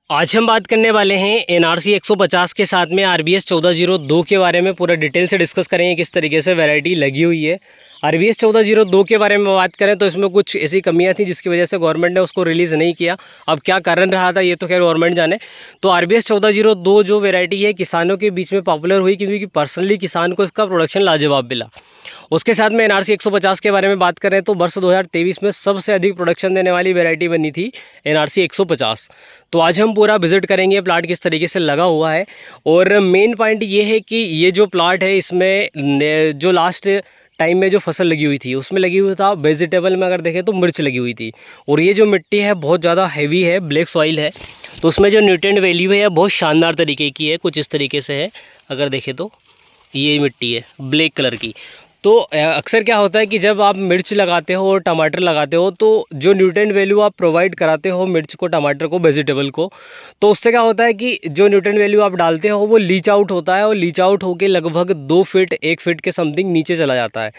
आज हम बात करने वाले हैं एनआरसी 150 के साथ में आरबीएस 1402 के बारे में पूरा डिटेल से डिस्कस करेंगे किस तरीके से वैरायटी लगी हुई है। आरबीएस 1402 के बारे में बात करें तो इसमें कुछ ऐसी कमियां थी जिसकी वजह से गवर्नमेंट ने उसको रिलीज़ नहीं किया। अब क्या कारण रहा था ये तो खैर गवर्नमेंट जाने। तो आरबीएस 1402 जो वैरायटी है किसानों के बीच में पॉपुलर हुई क्योंकि पर्सनली किसान को इसका प्रोडक्शन लाजवाब मिला। उसके साथ में एनआरसी 150 के बारे में बात करें तो वर्ष 2023 में सबसे अधिक प्रोडक्शन देने वाली वैरायटी बनी थी एनआरसी 150। तो आज हम पूरा विजिट करेंगे प्लाट किस तरीके से लगा हुआ है। और मेन पॉइंट ये है कि ये जो प्लाट है इसमें जो लास्ट टाइम में जो फसल लगी हुई थी उसमें लगी हुई था वेजिटेबल में अगर देखें तो मिर्च लगी हुई थी। और ये जो मिट्टी है बहुत ज़्यादा हैवी है, ब्लैक सॉइल है, तो उसमें जो न्यूट्रिएंट वैल्यू है बहुत शानदार तरीके की है, कुछ इस तरीके से है। अगर देखें तो ये मिट्टी है ब्लैक कलर की। तो अक्सर क्या होता है कि जब आप मिर्च लगाते हो और टमाटर लगाते हो तो जो न्यूट्रिएंट वैल्यू आप प्रोवाइड कराते हो मिर्च को, टमाटर को, वेजिटेबल को, तो उससे क्या होता है कि जो न्यूट्रिएंट वैल्यू आप डालते हो वो लीच आउट होता है और लीच आउट होकर लगभग 2 फीट 1 फीट के समथिंग नीचे चला जाता है।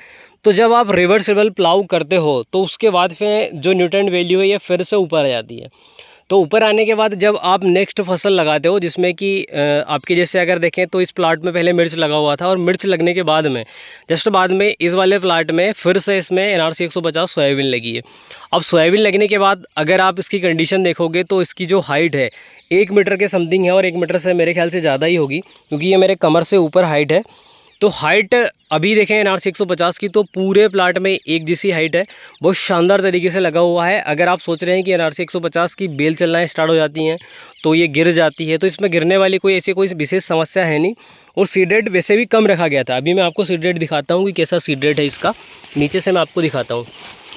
तो जब आप रिवर्सिबल प्लाउ करते हो तो उसके बाद फिर जो न्यूट्रिएंट वैल्यू है ये फिर से ऊपर आ जाती है। तो ऊपर आने के बाद जब आप नेक्स्ट फसल लगाते हो जिसमें कि आपके जैसे अगर देखें तो इस प्लाट में पहले मिर्च लगा हुआ था और मिर्च लगने के बाद में जस्ट बाद में इस वाले प्लाट में फिर से इसमें एनआरसी 150 सोयाबीन लगी है। अब सोयाबीन लगने के बाद अगर आप इसकी कंडीशन देखोगे तो इसकी जो हाइट है 1 मीटर के समथिंग है और 1 मीटर से मेरे ख्याल से ज़्यादा ही होगी क्योंकि ये मेरे कमर से ऊपर हाइट है। तो हाइट अभी देखें एनआरसी 150 की तो पूरे प्लाट में एक जैसी हाइट है, बहुत शानदार तरीके से लगा हुआ है। अगर आप सोच रहे हैं कि एनआरसी 150 की बेल चलना स्टार्ट हो जाती हैं तो ये गिर जाती है, तो इसमें गिरने वाली कोई विशेष समस्या है नहीं। और सीड रेट वैसे भी कम रखा गया था। अभी मैं आपको सीड रेट दिखाता हूँ कि कैसा सीड रेट है इसका, नीचे से मैं आपको दिखाता हूँ।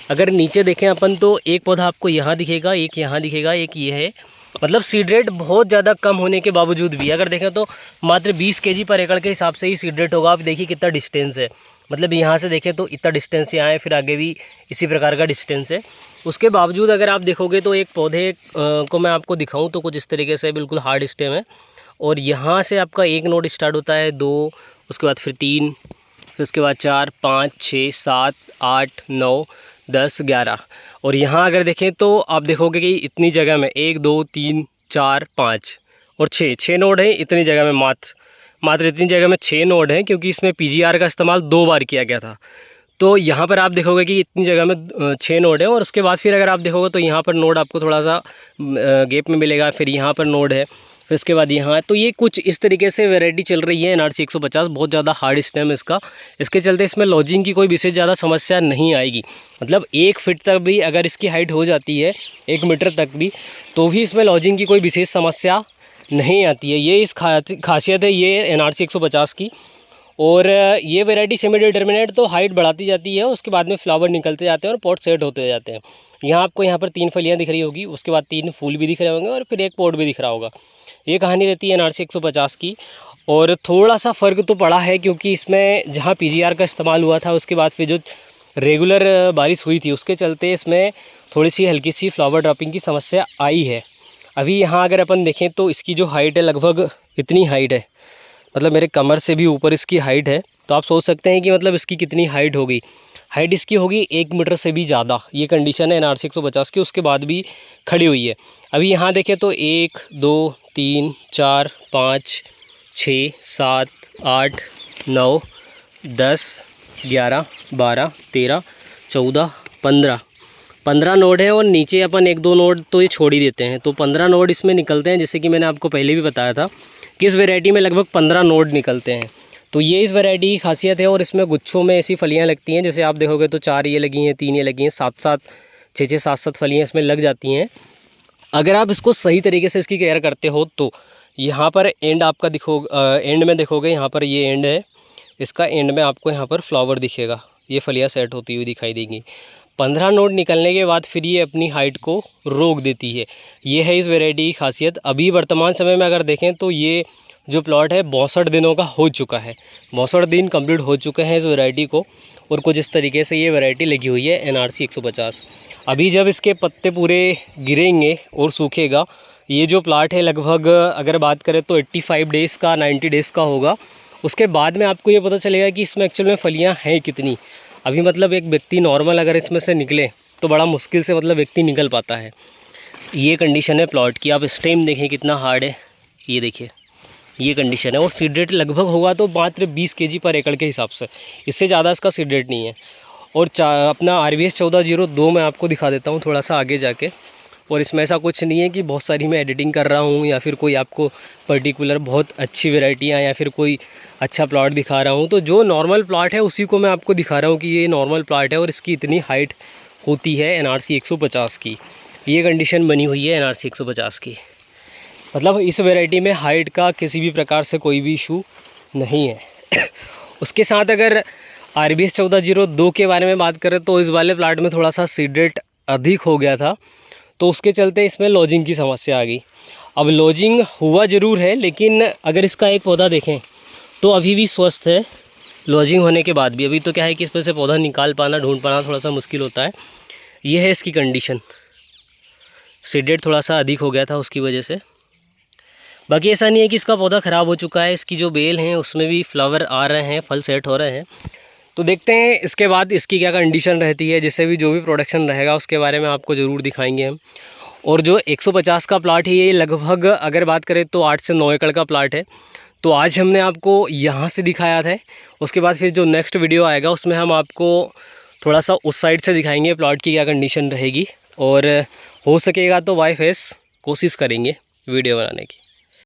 अगर नीचे देखें अपन तो एक पौधा आपको यहाँ दिखेगा, एक यहाँ दिखेगा, एक ये है। मतलब सीड रेट बहुत ज़्यादा कम होने के बावजूद भी अगर देखें तो मात्र 20 केजी पर एकड़ के हिसाब से ही सीड रेट होगा। आप देखिए कितना डिस्टेंस है, मतलब यहाँ से देखें तो इतना डिस्टेंस यहाँ है, फिर आगे भी इसी प्रकार का डिस्टेंस है। उसके बावजूद अगर आप देखोगे तो एक पौधे को मैं आपको दिखाऊँ तो कुछ इस तरीके से बिल्कुल हार्ड स्टेम है। और यहाँ से आपका एक नोड स्टार्ट होता है, 2, उसके बाद फिर 3, फिर उसके बाद 4, 5, 6, 7, 8, 9, 10, 11। और यहाँ अगर देखें तो आप देखोगे कि इतनी जगह में 1, 2, 3, 4, 5 और 6 नोड हैं इतनी जगह में। मात्र इतनी जगह में 6 नोड हैं क्योंकि इसमें पीजीआर का इस्तेमाल 2 बार किया गया था। तो यहाँ पर आप देखोगे कि इतनी जगह में 6 नोड है। और उसके बाद फिर अगर आप देखोगे तो यहाँ पर नोड आपको थोड़ा सा गैप में मिलेगा, फिर यहाँ पर नोड है, फिर उसके बाद यहाँ। तो ये कुछ इस तरीके से वैरायटी चल रही है एनआरसी 150। बहुत ज़्यादा हार्ड स्टेम इसका, इसके चलते इसमें लॉजिंग की कोई विशेष ज़्यादा समस्या नहीं आएगी। मतलब 1 फीट तक भी अगर इसकी हाइट हो जाती है, 1 मीटर तक भी, तो भी इसमें लॉजिंग की कोई विशेष समस्या नहीं आती है। ये इस खासियत है ये एनआरसी 150 की। और ये वैरायटी सेमी डिटर्मिनेट तो हाइट बढ़ाती जाती है, उसके बाद में फ्लावर निकलते जाते हैं और पॉट सेट होते जाते हैं। यहाँ आपको यहाँ पर 3 फलियाँ दिख रही होगी, उसके बाद 3 फूल भी दिख रहे होंगे और फिर एक पॉट भी दिख रहा होगा। ये कहानी रहती है एनआरसी 150 की। और थोड़ा सा फ़र्क तो पड़ा है क्योंकि इसमें जहाँ पीजीआर का इस्तेमाल हुआ था उसके बाद फिर जो रेगुलर बारिश हुई थी उसके चलते इसमें थोड़ी सी हल्की सी फ्लावर ड्रॉपिंग की समस्या आई है। अभी यहाँ अगर अपन देखें तो इसकी जो हाइट है लगभग इतनी हाइट है, मतलब मेरे कमर से भी ऊपर इसकी हाइट है। तो आप सोच सकते हैं कि मतलब इसकी कितनी हाइट होगी। हाइट इसकी होगी 1 मीटर से भी ज़्यादा। ये कंडीशन है एनआरसी 150 की, उसके बाद भी खड़ी हुई है। अभी यहाँ देखें तो 1, 2, 3, 4, 5, 6, 7, 8, 9, 10, 11, 12, 13, 14, 15 नोड है। और नीचे अपन 1-2 नोड तो ये छोड़ ही देते हैं, तो 15 नोड इसमें निकलते हैं। जैसे कि मैंने आपको पहले भी बताया था कि इस वैरायटी में लगभग 15 नोड निकलते हैं। तो ये इस वैरायटी की खासियत है। और इसमें गुच्छों में ऐसी फलियां लगती हैं, जैसे आप देखोगे तो 4 ये लगी हैं, 3 ये लगी हैं, 7-7, 6-6, 7-7 फलियां इसमें लग जाती हैं। अगर आप इसको सही तरीके से इसकी केयर करते हो तो यहाँ पर एंड आपका एंड में देखोगे, यहाँ पर ये एंड है इसका, एंड में आपको यहाँ पर फ्लावर दिखेगा, ये फलियाँ सेट होती हुई दिखाई देंगी। 15 नोड निकलने के बाद फिर ये अपनी हाइट को रोक देती है। ये है इस वैरायटी की खासियत। अभी वर्तमान समय में अगर देखें तो ये जो प्लॉट है 62 दिनों का हो चुका है, 62 दिन कंप्लीट हो चुके हैं इस वैरायटी को। और कुछ इस तरीके से ये वैरायटी लगी हुई है एनआरसी 150। अभी जब इसके पत्ते पूरे गिरेंगे और सूखेगा, ये जो प्लाट है लगभग अगर बात करें तो 85 डेज़ का, 90 डेज़ का होगा। उसके बाद में आपको ये पता चलेगा कि इसमें एक्चुअल में फलियाँ हैं कितनी। अभी मतलब एक व्यक्ति नॉर्मल अगर इसमें से निकले तो बड़ा मुश्किल से मतलब व्यक्ति निकल पाता है। ये कंडीशन है प्लॉट की, आप स्टेम देखें कितना हार्ड है, ये देखिए ये कंडीशन है। और सीड रेट लगभग होगा तो मात्र 20 kg पर एकड़ के हिसाब से, इससे ज़्यादा इसका सीड रेट नहीं है। और अपना RBS 1402 मैं आपको दिखा देता हूँ थोड़ा सा आगे जाके। और इसमें ऐसा कुछ नहीं है कि बहुत सारी मैं एडिटिंग कर रहा हूँ या फिर कोई आपको पर्टिकुलर बहुत अच्छी वेराइटियाँ या फिर कोई अच्छा प्लॉट दिखा रहा हूँ। तो जो नॉर्मल प्लॉट है उसी को मैं आपको दिखा रहा हूँ कि ये नॉर्मल प्लॉट है और इसकी इतनी हाइट होती है NRC 150 की। ये कंडीशन बनी हुई है NRC 150 की, मतलब इस वैरायटी में हाइट का किसी भी प्रकार से कोई भी इशू नहीं है। उसके साथ अगर RBS 1402 के बारे में बात करें तो इस वाले प्लाट में थोड़ा सा सीड रेट अधिक हो गया था, तो उसके चलते इसमें लॉजिंग की समस्या आ गई। अब लॉजिंग हुआ ज़रूर है, लेकिन अगर इसका एक पौधा देखें तो अभी भी स्वस्थ है लॉजिंग होने के बाद भी। अभी तो क्या है कि इस पर से पौधा निकाल पाना, ढूंढ पाना थोड़ा सा मुश्किल होता है। ये है इसकी कंडीशन, सीड रेट थोड़ा सा अधिक हो गया था उसकी वजह से। बाकी ऐसा नहीं है कि इसका पौधा ख़राब हो चुका है, इसकी जो बेल हैं उसमें भी फ्लावर आ रहे हैं, फल सेट हो रहे हैं। तो देखते हैं इसके बाद इसकी क्या कंडीशन रहती है, जिससे भी जो भी प्रोडक्शन रहेगा उसके बारे में आपको ज़रूर दिखाएंगे हम। और जो 150 का प्लाट है ये लगभग अगर बात करें तो 8 से 9 एकड़ का प्लाट है। तो आज हमने आपको यहाँ से दिखाया था, उसके बाद फिर जो नेक्स्ट वीडियो आएगा उसमें हम आपको थोड़ा सा उस साइड से दिखाएंगे प्लाट की क्या कंडीशन रहेगी। और हो सकेगा तो बाय फेस कोशिश करेंगे वीडियो बनाने की।